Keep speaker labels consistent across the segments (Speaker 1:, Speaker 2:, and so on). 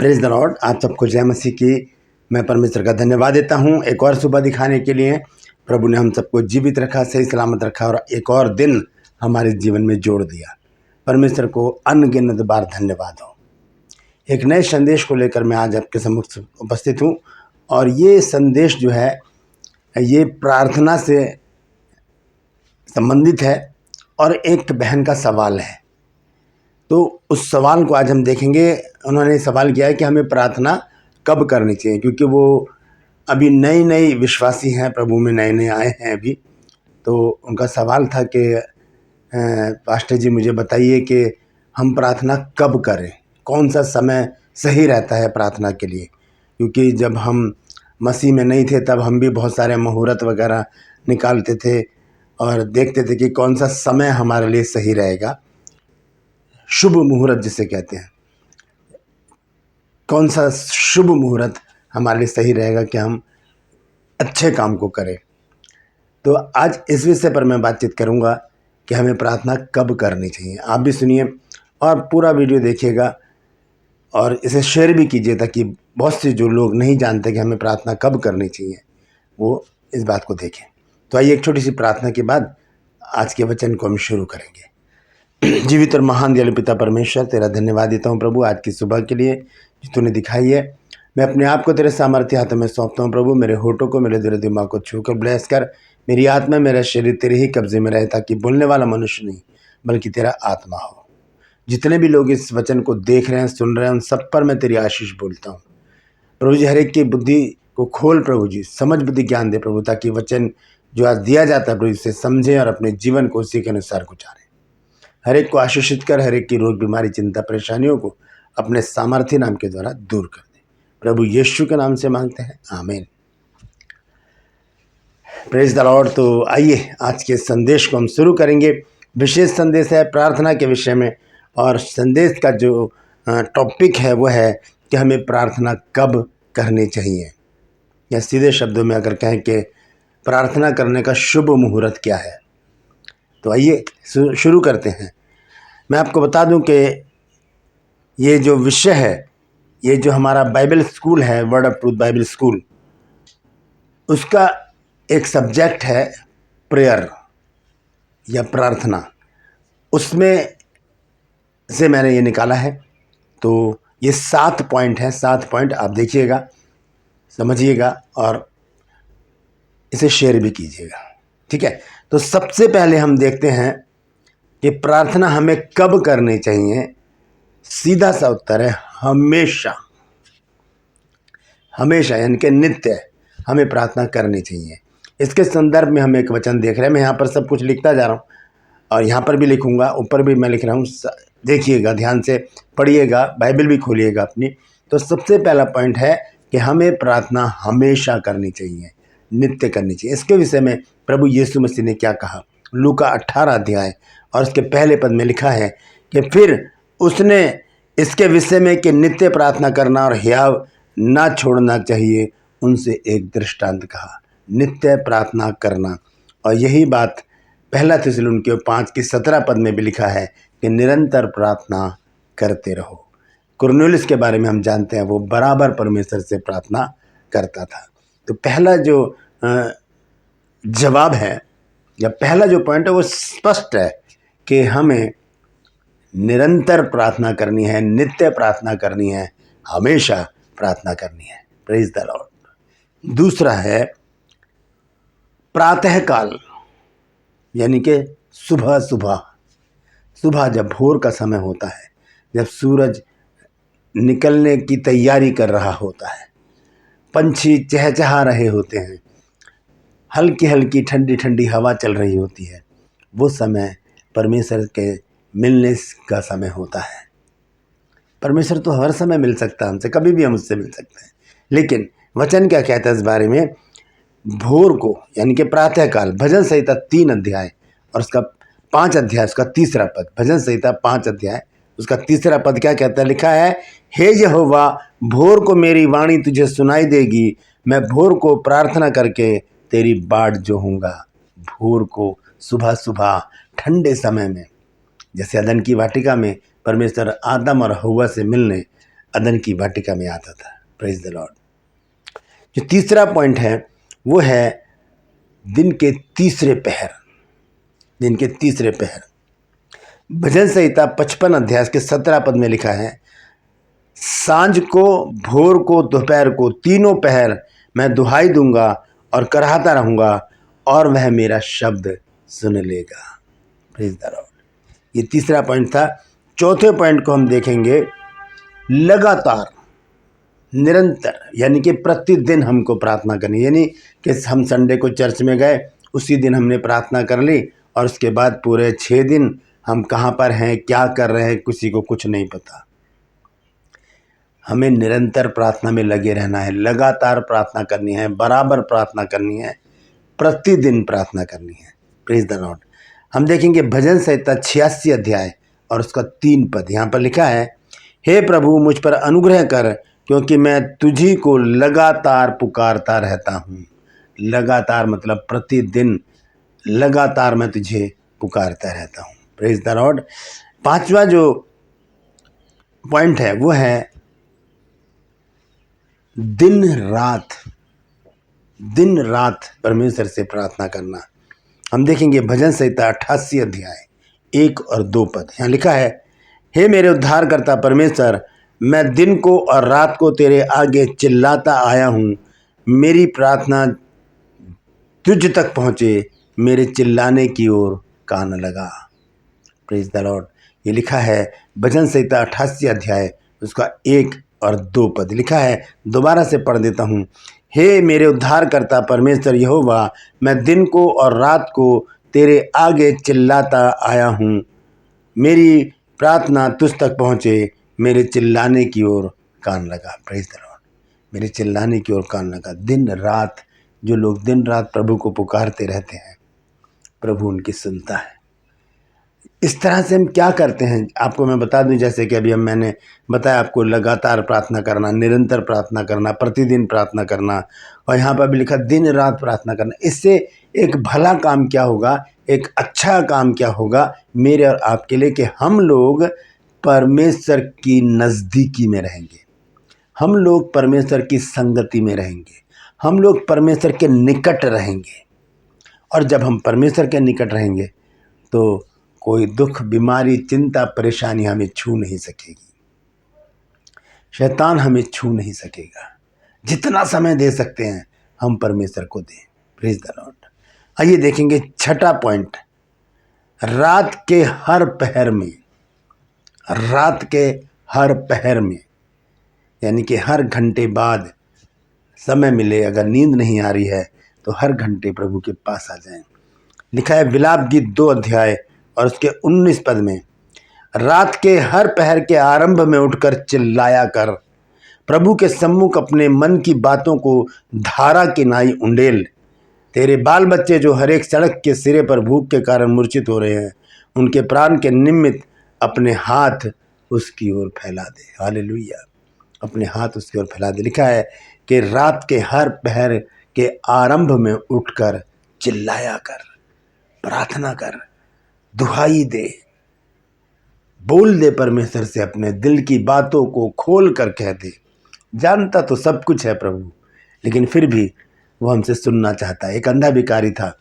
Speaker 1: Praise the Lord. आप सबको जय मसीह की। मैं परमेश्वर का धन्यवाद देता हूँ एक और सुबह दिखाने के लिए। प्रभु ने हम सबको जीवित रखा, सही सलामत रखा और एक और दिन हमारे जीवन में जोड़ दिया। परमेश्वर को अनगिनत बार धन्यवाद हो। एक नए संदेश को लेकर मैं आज आपके सम्मुख उपस्थित हूँ और ये संदेश जो है ये प्रार्थना से संबंधित है और एक बहन का सवाल है। तो उस सवाल को आज हम देखेंगे। उन्होंने सवाल किया है कि हमें प्रार्थना कब करनी चाहिए, क्योंकि वो अभी नई विश्वासी हैं, प्रभु में नए आए हैं अभी। तो उनका सवाल था कि पास्टर जी मुझे बताइए कि हम प्रार्थना कब करें, कौन सा समय सही रहता है प्रार्थना के लिए। क्योंकि जब हम मसीह में नहीं थे तब हम भी बहुत सारे मुहूर्त वगैरह निकालते थे और देखते थे कि कौन सा समय हमारे लिए सही रहेगा। शुभ मुहूर्त जिसे कहते हैं, कौन सा शुभ मुहूर्त हमारे लिए सही रहेगा कि हम अच्छे काम को करें। तो आज इस विषय पर मैं बातचीत करूंगा कि हमें प्रार्थना कब करनी चाहिए। आप भी सुनिए और पूरा वीडियो देखिएगा और इसे शेयर भी कीजिए ताकि बहुत से जो लोग नहीं जानते कि हमें प्रार्थना कब करनी चाहिए वो इस बात को देखें। तो आइए एक छोटी सी प्रार्थना के बाद आज के वचन को हम शुरू करेंगे। जीवित और महान दयालु पिता परमेश्वर, तेरा धन्यवाद देता हूँ प्रभु आज की सुबह के लिए जो तूने दिखाई है। मैं अपने आप को तेरे सामर्थ्य हाथों में सौंपता हूँ प्रभु। मेरे होठों को, मेरे दिल दिमाग को छूकर ब्लेस कर। मेरी आत्मा, मेरा शरीर तेरे ही कब्जे में रहे ताकि बोलने वाला मनुष्य नहीं बल्कि तेरा आत्मा हो। जितने भी लोग इस वचन को देख रहे हैं, सुन रहे हैं, उन सब पर मैं तेरी आशीष बोलता हूँ प्रभु जी। हर एक की बुद्धि को खोल प्रभु जी, समझ बुद्धि ज्ञान दे प्रभु, ताकि वचन जो आज दिया जाता है प्रभु से समझें और अपने जीवन को उसी के अनुसार गुजारें। हर एक को आशीषित कर, हर एक की रोग बीमारी चिंता परेशानियों को अपने सामर्थ्य नाम के द्वारा दूर कर दे। प्रभु यीशु के नाम से मांगते हैं, आमीन। Praise the Lord. तो आइए आज के संदेश को हम शुरू करेंगे। विशेष संदेश है प्रार्थना के विषय में और संदेश का जो टॉपिक है वो है कि हमें प्रार्थना कब करनी चाहिए, या सीधे शब्दों में अगर कहें कि प्रार्थना करने का शुभ मुहूर्त क्या है। तो आइए शुरू करते हैं। मैं आपको बता दूं कि ये जो विषय है, ये जो हमारा बाइबल स्कूल है, word of truth Bible school, उसका एक सब्जेक्ट है प्रेयर या प्रार्थना। उसमें से मैंने ये निकाला है। तो ये 7 पॉइंट हैं। 7 पॉइंट आप देखिएगा, समझिएगा और इसे शेयर भी कीजिएगा, ठीक है। तो सबसे पहले हम देखते हैं कि प्रार्थना हमें कब करनी चाहिए। सीधा सा उत्तर है हमेशा। हमेशा यानी कि नित्य हमें प्रार्थना करनी चाहिए। इसके संदर्भ में हम एक वचन देख रहे हैं। मैं यहाँ पर सब कुछ लिखता जा रहा हूँ और यहाँ पर भी लिखूँगा, ऊपर भी मैं लिख रहा हूँ। देखिएगा, ध्यान से पढ़िएगा, बाइबल भी खोलिएगा अपनी। तो सबसे पहला पॉइंट है कि हमें प्रार्थना हमेशा करनी चाहिए, नित्य करनी चाहिए। इसके विषय में प्रभु यीशु मसीह ने क्या कहा, लूका 18 अध्याय और उसके पहले पद में लिखा है कि फिर उसने इसके विषय में कि नित्य प्रार्थना करना और हियाव ना छोड़ना चाहिए, उनसे एक दृष्टांत कहा। नित्य प्रार्थना करना, और यही बात पहला थिस्सलुनीकियों 5 की 17 पद में भी लिखा है कि निरंतर प्रार्थना करते रहो। कुरनेलियुस के बारे में हम जानते हैं, वो बराबर परमेश्वर से प्रार्थना करता था। तो पहला जो जवाब है या पहला जो पॉइंट है वो स्पष्ट है कि हमें निरंतर प्रार्थना करनी है, नित्य प्रार्थना करनी है, हमेशा प्रार्थना करनी है। Praise the Lord. दूसरा है प्रातः काल, यानी कि सुबह सुबह जब भोर का समय होता है, जब सूरज निकलने की तैयारी कर रहा होता है, पंछी चहचहा रहे होते हैं, हल्की हल्की ठंडी ठंडी हवा चल रही होती है, वो समय परमेश्वर के मिलने का समय होता है। परमेश्वर तो हर समय मिल सकता है हमसे, कभी भी हम उससे मिल सकते हैं। लेकिन वचन क्या कहता है इस बारे में, भोर को यानी कि प्रातःकाल। भजन संहिता 3 अध्याय और उसका 5 अध्याय, उसका तीसरा पद। भजन संहिता 5 अध्याय उसका तीसरा पद क्या कहता है, लिखा है, हे यहोवा भोर को मेरी वाणी तुझे सुनाई देगी, मैं भोर को प्रार्थना करके तेरी बाट जोहूँगा। भोर को सुबह ठंडे समय में, जैसे अदन की वाटिका में परमेश्वर आदम और हव्वा से मिलने अदन की वाटिका में आता था। Praise the Lord. जो तीसरा पॉइंट है वो है दिन के तीसरे पहर। दिन के तीसरे पहर भजन संहिता 55 अध्याय के 17 पद में लिखा है, सांझ को, भोर को, दोपहर को, तीनों पहर मैं दुहाई दूंगा और कराहता रहूंगा और वह मेरा शब्द सुन लेगा। Praise the Lord. ये तीसरा पॉइंट था। चौथे पॉइंट को हम देखेंगे, लगातार, निरंतर, यानी कि प्रतिदिन हमको प्रार्थना करनी। यानी कि हम संडे को चर्च में गए, उसी दिन हमने प्रार्थना कर ली और उसके बाद पूरे 6 दिन हम कहाँ पर हैं, क्या कर रहे हैं, किसी को कुछ नहीं पता। हमें निरंतर प्रार्थना में लगे रहना है, लगातार प्रार्थना करनी है, बराबर प्रार्थना करनी है, प्रतिदिन प्रार्थना करनी है। Praise the Lord. हम देखेंगे भजन संहिता 86 अध्याय और उसका 3 पद। यहाँ पर लिखा है, हे प्रभु मुझ पर अनुग्रह कर, क्योंकि मैं तुझी को लगातार पुकारता रहता हूँ। लगातार मतलब प्रतिदिन, लगातार मैं तुझे पुकारता रहता हूँ। Praise the lord. 5वां जो पॉइंट है वो है दिन रात परमेश्वर से प्रार्थना करना। हम देखेंगे भजन संहिता 88 अध्याय 1 और 2 पद। यहाँ लिखा है, हे मेरे उद्धारकर्ता परमेश्वर, मैं दिन को और रात को तेरे आगे चिल्लाता आया हूँ। मेरी प्रार्थना तुझ तक पहुँचे, मेरे चिल्लाने की ओर कान लगा। Praise the Lord. ये लिखा है भजन संहिता 88 अध्याय उसका 1 और 2 पद। लिखा है, दोबारा से पढ़ देता हूँ, हे मेरे उद्धारकर्ता परमेश्वर यहोवा, मैं दिन को और रात को तेरे आगे चिल्लाता आया हूँ। मेरी प्रार्थना तुझ तक पहुँचे, मेरे चिल्लाने की ओर कान लगा। Praise the Lord. मेरे चिल्लाने की ओर कान लगा। दिन रात, जो लोग दिन रात प्रभु को पुकारते रहते हैं, प्रभु उनकी सुनता है। इस तरह से हम क्या करते हैं आपको मैं बता दूं, जैसे कि अभी मैंने बताया आपको, लगातार प्रार्थना करना, निरंतर प्रार्थना करना, प्रतिदिन प्रार्थना करना, और यहाँ पर भी लिखा दिन रात प्रार्थना करना। इससे एक भला काम क्या होगा, एक अच्छा काम क्या होगा मेरे और आपके लिए, कि हम लोग परमेश्वर की नज़दीकी में रहेंगे, हम लोग परमेश्वर की संगति में रहेंगे, हम लोग परमेश्वर के निकट रहेंगे। और जब हम परमेश्वर के निकट रहेंगे तो कोई दुख, बीमारी, चिंता, परेशानी हमें छू नहीं सकेगी, शैतान हमें छू नहीं सकेगा। जितना समय दे सकते हैं हम परमेश्वर को दें। Praise the Lord. आइए देखेंगे 6वां पॉइंट, रात के हर पहर में। रात के हर पहर में यानी कि हर घंटे बाद समय मिले, अगर नींद नहीं आ रही है तो हर घंटे प्रभु के पास आ जाएं। लिखा है विलाप गीत 2 अध्याय और उसके 19 पद में, रात के हर पहर के आरंभ में उठकर चिल्लाया कर, प्रभु के सम्मुख अपने मन की बातों को धारा की नाई उंडेल। तेरे बाल बच्चे जो हर एक सड़क के सिरे पर भूख के कारण मूर्छित हो रहे हैं, उनके प्राण के निमित्त अपने हाथ उसकी ओर फैला दे। हालेलुया। अपने हाथ उसकी ओर फैला दे। लिखा है कि रात के हर पहर के आरंभ में उठकर चिल्लाया कर, प्रार्थना कर, दुहाई दे, बोल दे परमेश्वर से, अपने दिल की बातों को खोल कर कह दे। जानता तो सब कुछ है प्रभु, लेकिन फिर भी वो हमसे सुनना चाहता है। एक अंधा भिखारी था,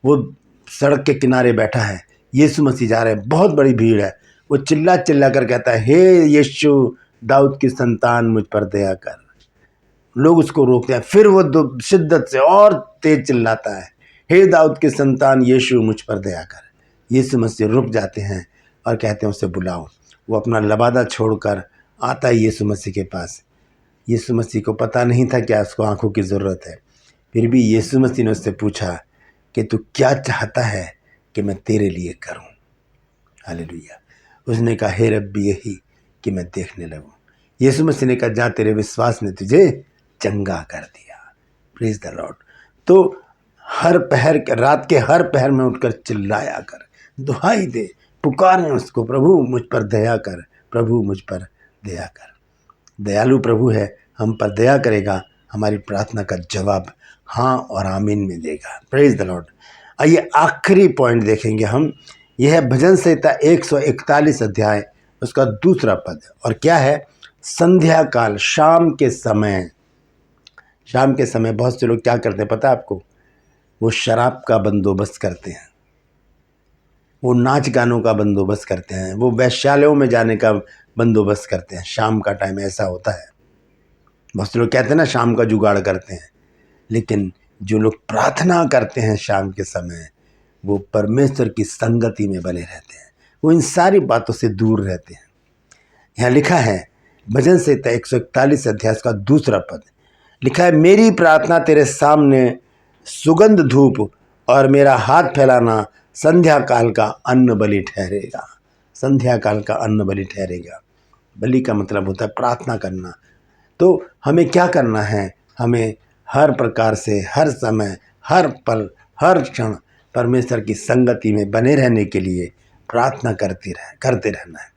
Speaker 1: वो सड़क के किनारे बैठा है, यीशु मसीह जा रहे हैं, बहुत बड़ी भीड़ है। वो चिल्ला चिल्ला कर कहता है, हे यीशु दाऊद की संतान मुझ पर दया कर। लोग उसको रोकते हैं, फिर वो शिद्दत से और तेज चिल्लाता है, हे दाऊद की संतान यीशु मुझ पर दया कर। यीशु मसीह रुक जाते हैं और कहते हैं उसे बुलाओ। वो अपना लबादा छोड़कर आता है यीशु मसीह के पास। यीशु मसीह को पता नहीं था क्या उसको आंखों की ज़रूरत है, फिर भी यीशु मसीह ने उससे पूछा कि तू क्या चाहता है कि मैं तेरे लिए करूं। हालेलुया। उसने कहा, हे रब्बी यही कि मैं देखने लगूं। यीशु मसीह ने कहा, जा तेरे विश्वास ने तुझे चंगा कर दिया। Praise the Lord. तो हर पहर, रात के हर पहर में उठकर चिल्लाया कर, दुहाई दे, पुकारें उसको, प्रभु मुझ पर दया कर, प्रभु मुझ पर दया कर। दयालु प्रभु है, हम पर दया करेगा, हमारी प्रार्थना का जवाब हाँ और आमीन में देगा। Praise the Lord. आइए आखिरी पॉइंट देखेंगे हम, यह है भजन संहिता 141 अध्याय उसका 2 पद। और क्या है, संध्या काल, शाम के समय बहुत से लोग क्या करते हैं पता है आपको? वो शराब का बंदोबस्त करते हैं, वो नाच गानों का बंदोबस्त करते हैं, वो वैश्यालयों में जाने का बंदोबस्त करते हैं। शाम का टाइम ऐसा होता है। बहुत से लोग कहते हैं ना शाम का जुगाड़ करते हैं, लेकिन जो लोग प्रार्थना करते हैं शाम के समय, वो परमेश्वर की संगति में बने रहते हैं, वो इन सारी बातों से दूर रहते हैं। यहाँ लिखा है भजन संहिता 141 अध्याय का 2 पद, लिखा है, मेरी प्रार्थना तेरे सामने सुगंध धूप और मेरा हाथ फैलाना संध्या काल का अन्न बलि ठहरेगा। संध्या काल का अन्न बलि ठहरेगा। बलि का मतलब होता है प्रार्थना करना। तो हमें क्या करना है? हमें हर प्रकार से, हर समय, हर पल, हर क्षण परमेश्वर की संगति में बने रहने के लिए प्रार्थना करते रहना है।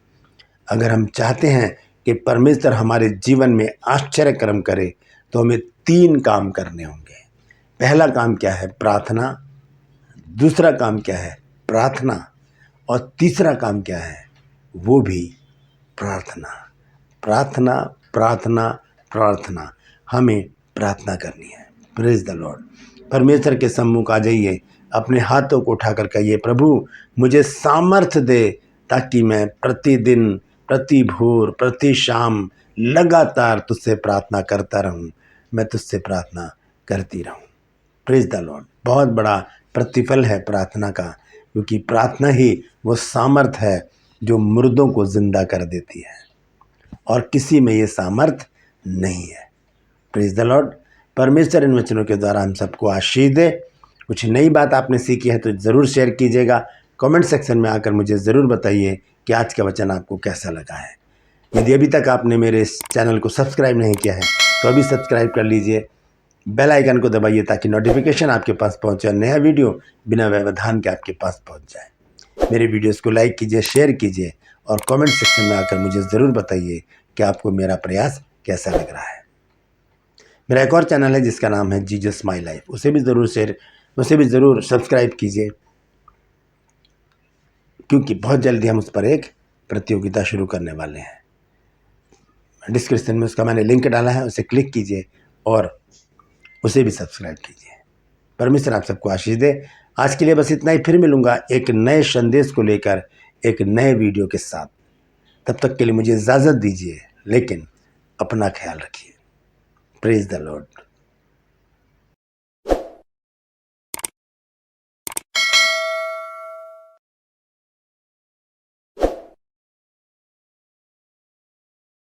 Speaker 1: अगर हम चाहते हैं कि परमेश्वर हमारे जीवन में आश्चर्य कर्म करे, तो हमें 3 काम करने होंगे। पहला काम क्या है? प्रार्थना। दूसरा काम क्या है? प्रार्थना। और तीसरा काम क्या है? वो भी प्रार्थना। प्रार्थना, प्रार्थना, प्रार्थना। हमें प्रार्थना करनी है। Praise the Lord. परमेश्वर के सम्मुख आ जाइए, अपने हाथों को उठाकर कहिए, प्रभु मुझे सामर्थ्य दे, ताकि मैं प्रतिदिन, प्रति भोर, प्रति शाम लगातार तुझसे प्रार्थना करता रहूं, मैं तुझसे प्रार्थना करती रहूं। Praise the Lord. बहुत बड़ा प्रतिफल है प्रार्थना का, क्योंकि प्रार्थना ही वो सामर्थ है जो मुर्दों को जिंदा कर देती है, और किसी में ये सामर्थ नहीं है। Praise the Lord. परमेश्वर इन वचनों के द्वारा हम सबको आशीष दे। कुछ नई बात आपने सीखी है तो ज़रूर शेयर कीजिएगा। कमेंट सेक्शन में आकर मुझे ज़रूर बताइए कि आज का वचन आपको कैसा लगा है। यदि अभी तक आपने मेरे इस चैनल को सब्सक्राइब नहीं किया है तो अभी सब्सक्राइब कर लीजिए, बेल आइकन को दबाइए, ताकि नोटिफिकेशन आपके पास पहुंचे, नया वीडियो बिना व्यवधान के आपके पास पहुंच जाए। मेरे वीडियोस को लाइक कीजिए, शेयर कीजिए, और कमेंट सेक्शन में आकर मुझे ज़रूर बताइए कि आपको मेरा प्रयास कैसा लग रहा है। मेरा एक और चैनल है जिसका नाम है जीसस माई लाइफ, उसे भी ज़रूर सब्सक्राइब कीजिए, क्योंकि बहुत जल्दी हम उस पर एक प्रतियोगिता शुरू करने वाले हैं। डिस्क्रिप्शन में उसका मैंने लिंक डाला है, उसे क्लिक कीजिए और उसे भी सब्सक्राइब कीजिए। परमेश्वर आप सबको आशीष दे। आज के लिए बस इतना ही। फिर मिलूंगा एक नए संदेश को लेकर, एक नए वीडियो के साथ। तब तक के लिए मुझे इजाज़त दीजिए, लेकिन अपना ख्याल रखिए। Praise the Lord.